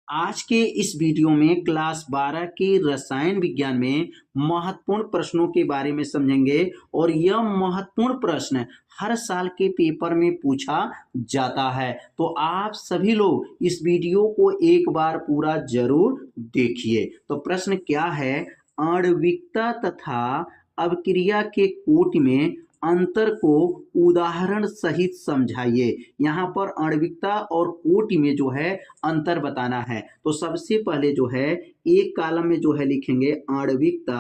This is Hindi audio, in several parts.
आज के इस वीडियो में क्लास 12 के रसायन विज्ञान में महत्वपूर्ण प्रश्नों के बारे में समझेंगे और यह महत्वपूर्ण प्रश्न हर साल के पेपर में पूछा जाता है। तो आप सभी लोग इस वीडियो को एक बार पूरा जरूर देखिए। तो प्रश्न क्या है, आणविकता तथा अभिक्रिया के कोटि में अंतर को उदाहरण सहित समझाइए। यहाँ पर आणविकता और कोटि में जो है अंतर बताना है। तो सबसे पहले जो है एक कॉलम में जो है लिखेंगे आणविकता,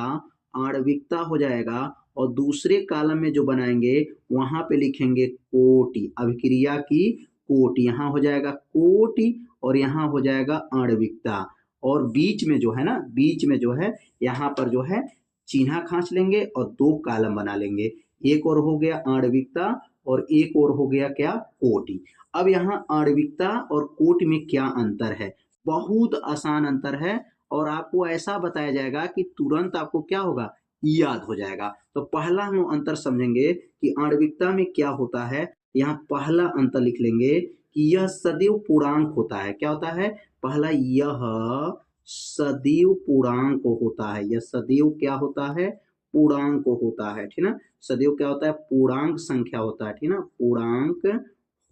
आणविकता हो जाएगा, और दूसरे कॉलम में जो बनाएंगे वहां पे लिखेंगे कोटि, अभिक्रिया की कोटि। यहाँ हो जाएगा कोटि और यहाँ हो जाएगा आणविकता, और बीच में जो है ना, बीच में जो है यहाँ पर जो है चिन्ह खांच लेंगे और दो कॉलम बना लेंगे। एक और हो गया आणविकता और एक और हो गया क्या, कोटि। अब यहाँ आणविकता और कोटि में क्या अंतर है, बहुत आसान अंतर है और आपको ऐसा बताया जाएगा कि तुरंत आपको क्या होगा, याद हो जाएगा। तो पहला हम अंतर समझेंगे कि आणविकता में क्या होता है। यहाँ पहला अंतर लिख लेंगे कि यह सदैव पूर्णांक होता है। क्या होता है, पहला यह सदैव पूर्णांक होता है। यह सदैव क्या होता है, पूर्णांक होता है, ठीक ना। सदैव क्या होता है, पूर्णांक संख्या होता है, ठीक ना, पूर्णांक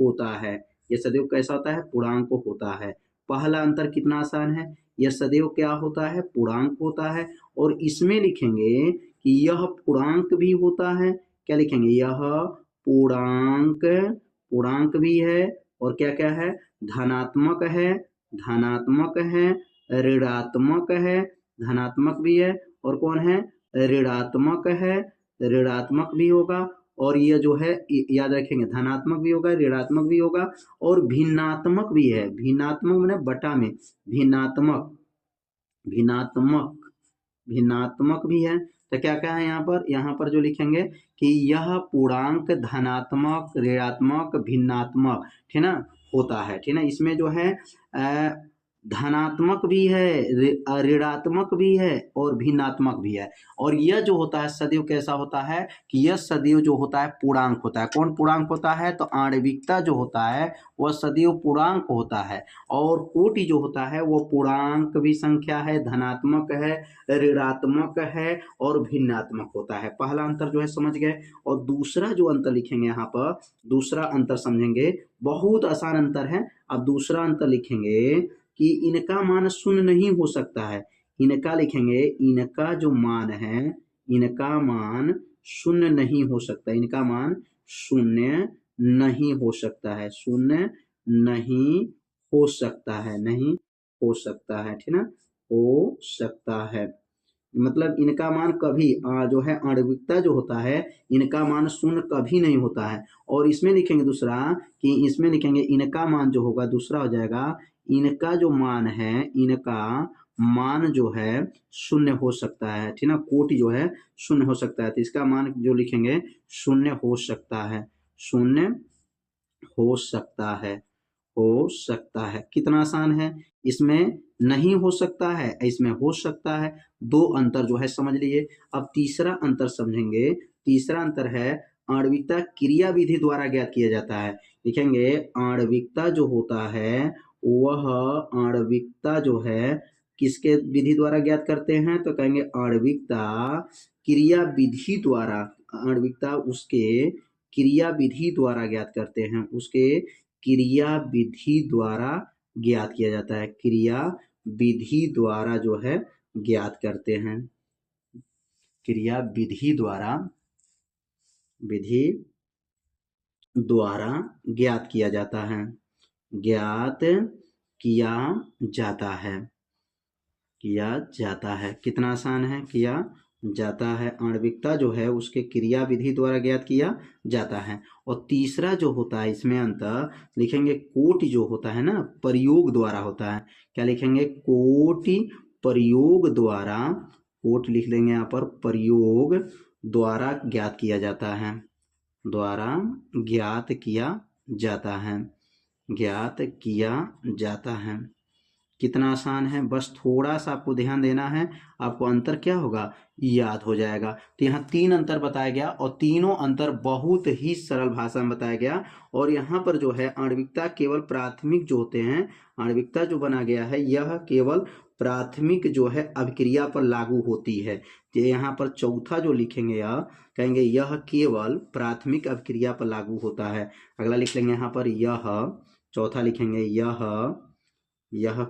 होता है। यह सदैव कैसा होता है, पूर्णांक होता है। पहला अंतर कितना आसान है, यह सदैव क्या होता है, पूर्णांक होता है। और इसमें लिखेंगे कि यह पूर्णांक भी होता है। क्या लिखेंगे, यह पूर्णांक, पूर्णांक भी है, और क्या क्या है, धनात्मक है, धनात्मक है, ऋणात्मक है, धनात्मक भी है, और कौन है, ऋणात्मक है, ऋणात्मक भी होगा। और यह जो है याद रखेंगे, धनात्मक भी होगा, ऋणात्मक भी होगा, और भिन्नात्मक भी है। भिन्नात्मक मैंने बटा में, भिन्नात्मक, भिन्नात्मक, भिन्नात्मक भी है। तो क्या क्या है यहाँ पर जो लिखेंगे कि यह पूर्णांक धनात्मक, ऋणात्मक, भिन्नात्मक, ठीक ना, होता है, ठीक ना। इसमें जो है धनात्मक भी है, ऋणात्मक भी है, और भिन्नात्मक भी है। और यह जो होता है सदैव कैसा होता है कि यह सदैव जो होता है पूर्णांक होता है। कौन पूर्णांक होता है, तो आणविकता जो होता है वह सदैव पूर्णांक होता है, और कोटि जो होता है वह पूर्णांक भी संख्या है, धनात्मक है, ऋणात्मक है, और भिन्नात्मक होता है। पहला अंतर जो है समझ गए। और दूसरा जो अंतर लिखेंगे यहाँ पर, दूसरा अंतर समझेंगे, बहुत आसान अंतर है। अब दूसरा अंतर लिखेंगे कि इनका मान शून्य नहीं हो सकता है। इनका लिखेंगे, इनका जो मान है, इनका मान शून्य नहीं हो सकता, इनका मान शून्य नहीं हो सकता है, शून्य नहीं हो सकता है, नहीं हो सकता है, ठीक ना, हो सकता है। मतलब इनका मान कभी जो है आणविकता जो होता है, इनका मान शून्य कभी नहीं होता है। और इसमें लिखेंगे दूसरा कि इसमें लिखेंगे इनका मान जो होगा, दूसरा हो जाएगा इनका जो मान है, इनका मान जो है शून्य हो सकता है, ठीक ना, कोटि जो है शून्य हो सकता है। तो इसका मान जो लिखेंगे शून्य हो सकता है, शून्य हो सकता है, हो सकता है। कितना आसान है, इसमें नहीं हो सकता है, इसमें हो सकता है। दो अंतर जो है समझ लिए। अब तीसरा अंतर समझेंगे। तीसरा अंतर है आणविकता क्रिया विधि द्वारा ज्ञात किया जाता है। लिखेंगे आणविकता जो होता है वह, आणविकता जो है किसके विधि द्वारा ज्ञात करते हैं, तो कहेंगे आणविकता क्रिया विधि द्वारा, आणविकता उसके क्रिया विधि द्वारा ज्ञात करते हैं, उसके क्रिया विधि द्वारा ज्ञात किया जाता है, क्रिया विधि द्वारा जो है ज्ञात करते हैं, क्रिया विधि द्वारा, विधि द्वारा ज्ञात किया जाता है, ज्ञात किया जाता है, किया जाता है। कितना आसान है, किया जाता है। आणविकता जो है उसके क्रिया विधि द्वारा ज्ञात किया जाता है। और तीसरा जो होता है इसमें अंतर लिखेंगे, कोटि जो होता है ना, प्रयोग द्वारा होता है। क्या लिखेंगे, कोटि प्रयोग द्वारा, कोटि लिख लेंगे यहाँ पर, प्रयोग द्वारा ज्ञात किया जाता है, द्वारा ज्ञात किया जाता है, ज्ञात किया जाता है। कितना आसान है, बस थोड़ा सा आपको ध्यान देना है, आपको अंतर क्या होगा याद हो जाएगा। तो यहाँ 3 अंतर बताया गया और तीनों अंतर बहुत ही सरल भाषा में बताया गया। और यहाँ पर जो है आणविकता केवल प्राथमिक जो होते हैं, आणविकता जो बना गया है यह केवल प्राथमिक जो है अभिक्रिया पर लागू होती है। तो यहाँ पर चौथा जो लिखेंगे यह कहेंगे यह केवल प्राथमिक अभिक्रिया पर लागू होता है। अगला लिख लेंगे यहाँ पर यह, चौथा लिखेंगे यह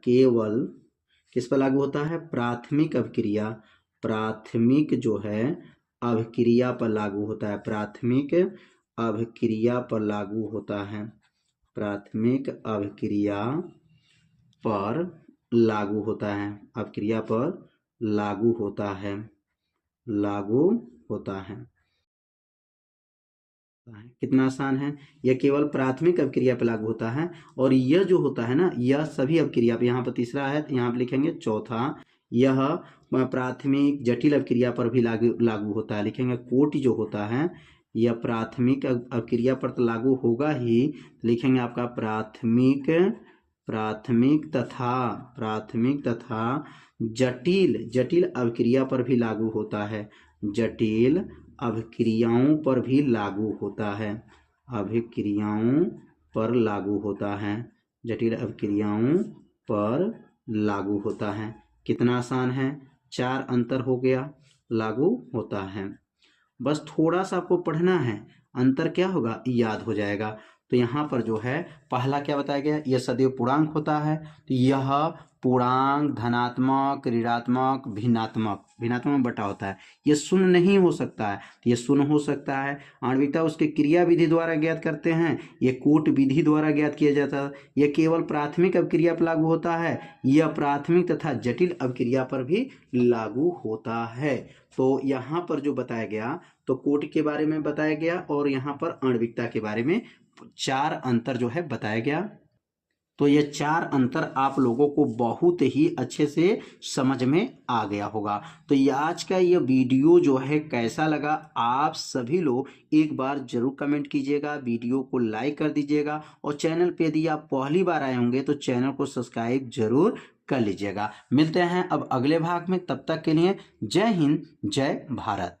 केवल किस पर लागू होता है, प्राथमिक अभिक्रिया, प्राथमिक जो है अभिक्रिया पर लागू होता है, प्राथमिक अभिक्रिया पर लागू होता है, प्राथमिक अभिक्रिया पर लागू होता है, अभिक्रिया पर लागू होता है, लागू होता है। कितना आसान है, यह केवल प्राथमिक अभिक्रिया पर लागू होता है। और यह जो होता है ना, यह सभी अभिक्रिया पर, यहाँ पर तीसरा है तो यहाँ पर लिखेंगे चौथा, यह प्राथमिक जटिल अभिक्रिया पर भी लागू होता है। लिखेंगे कोटि जो होता है यह प्राथमिक अभिक्रिया पर तो लागू होगा ही, लिखेंगे आपका प्राथमिक तथा जटिल अभिक्रिया पर भी लागू होता है, जटिल अभिक्रियाओं पर भी लागू होता है, अभिक्रियाओं पर लागू होता है, जटिल अभिक्रियाओं पर लागू होता है। कितना आसान है, 4 अंतर हो गया, लागू होता है। बस थोड़ा सा आपको पढ़ना है, अंतर क्या होगा याद हो जाएगा। तो यहाँ पर जो है पहला क्या बताया गया, यह सदैव पूर्णांक होता है। तो यह पूर्णांक धनात्मक, ऋणात्मक, भिन्नात्मक में बटा होता है। यह शून्य नहीं हो सकता है, तो यह शून्य हो सकता है। आणविकता उसके क्रिया विधि द्वारा ज्ञात करते हैं, यह कूट विधि द्वारा ज्ञात किया जाता है। यह केवल प्राथमिक अभिक्रिया पर लागू होता है, यह प्राथमिक तथा जटिल अभिक्रिया पर भी लागू होता है। तो यहाँ पर जो बताया गया, तो कूट के बारे में बताया गया और यहाँ पर आणविकता के बारे में 4 अंतर जो है बताया गया। तो ये 4 अंतर आप लोगों को बहुत ही अच्छे से समझ में आ गया होगा। तो ये आज का ये वीडियो जो है कैसा लगा, आप सभी लोग एक बार जरूर कमेंट कीजिएगा, वीडियो को लाइक कर दीजिएगा और चैनल पे यदि आप पहली बार आए होंगे तो चैनल को सब्सक्राइब जरूर कर लीजिएगा। मिलते हैं अब अगले भाग में, तब तक के लिए जय हिंद, जय भारत।